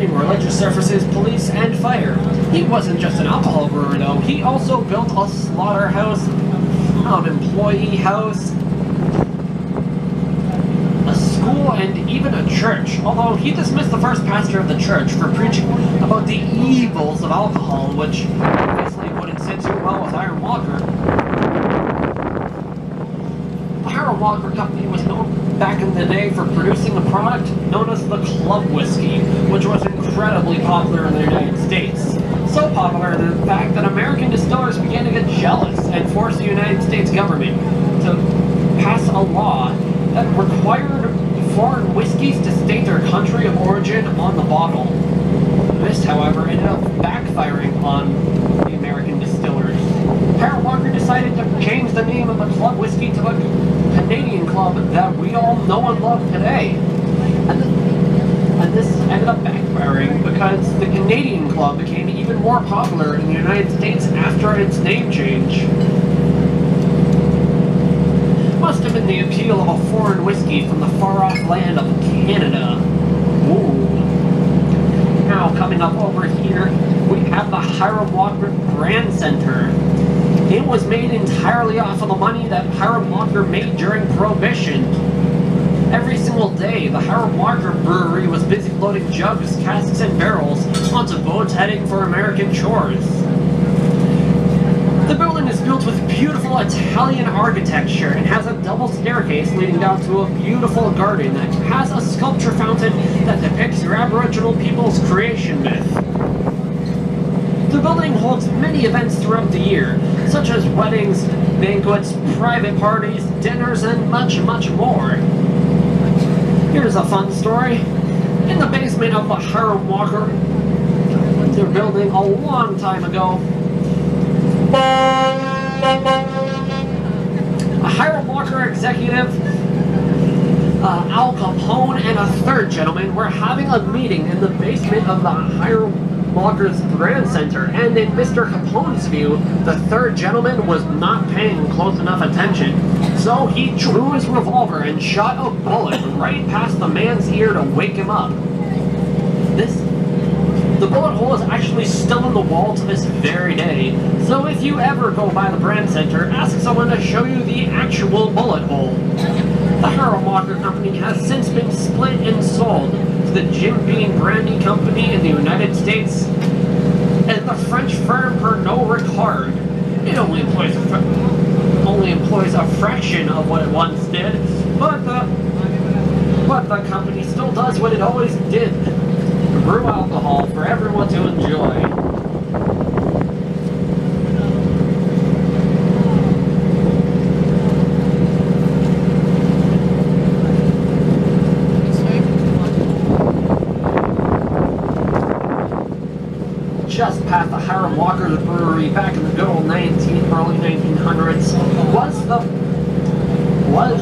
including religious services, police, and fire. He wasn't just an alcohol brewer, though. He also built a slaughterhouse, an employee house, a school, and even a church. Although he dismissed the first pastor of the church for preaching about the evils of alcohol, which obviously wouldn't sit too well with Hiram Walker. The Hiram Walker Company was known back in the day for producing a product known as the club whiskey, which was incredibly popular in the United States. So popular, in fact, that American distillers began to get jealous and forced the United States government to pass a law that required foreign whiskeys to state their country of origin on the bottle. This, however, ended up backfiring on the American distillers. Hiram Walker decided to change the name of the club whiskey to the Canadian Club that we all know and love today. And this ended up backfiring because the Canadian Club became even more popular in the United States after its name change. Must have been the appeal of a foreign whiskey from the far-off land of Canada. Ooh. Now, coming up over here, we have the Hiram Walker Brand Center. It was made entirely off of the money that Hiram Walker made during Prohibition. Every single day, the Hiram Walker Brewery was busy loading jugs, casks, and barrels onto boats heading for American shores. The building is built with beautiful Italian architecture and has a double staircase leading down to a beautiful garden that has a sculpture fountain that depicts your Aboriginal people's creation myth. The building holds many events throughout the year, such as weddings, banquets, private parties, dinners, and much, much more. Here's a fun story. In the basement of the Hiram Walker Windsor building a long time ago, a Hiram Walker executive, Al Capone, and a third gentleman were having a meeting in the basement of the Hiram Walker's Brand Center, and in Mr. Capone's view, the third gentleman was not paying close enough attention. So he drew his revolver and shot a bullet right past the man's ear to wake him up. The bullet hole is actually still in the wall to this very day, so if you ever go by the Brand Center, ask someone to show you the actual bullet hole. The Hiram Walker Company has since been split and sold to the Jim Beam Brandy Company in the United States and the French firm Pernod Ricard. It only employs a fraction of what it once did, but the company still does what it always did: brew alcohol for everyone to enjoy. Just past the Hiram Walker's brewery back in the good old early 1900s was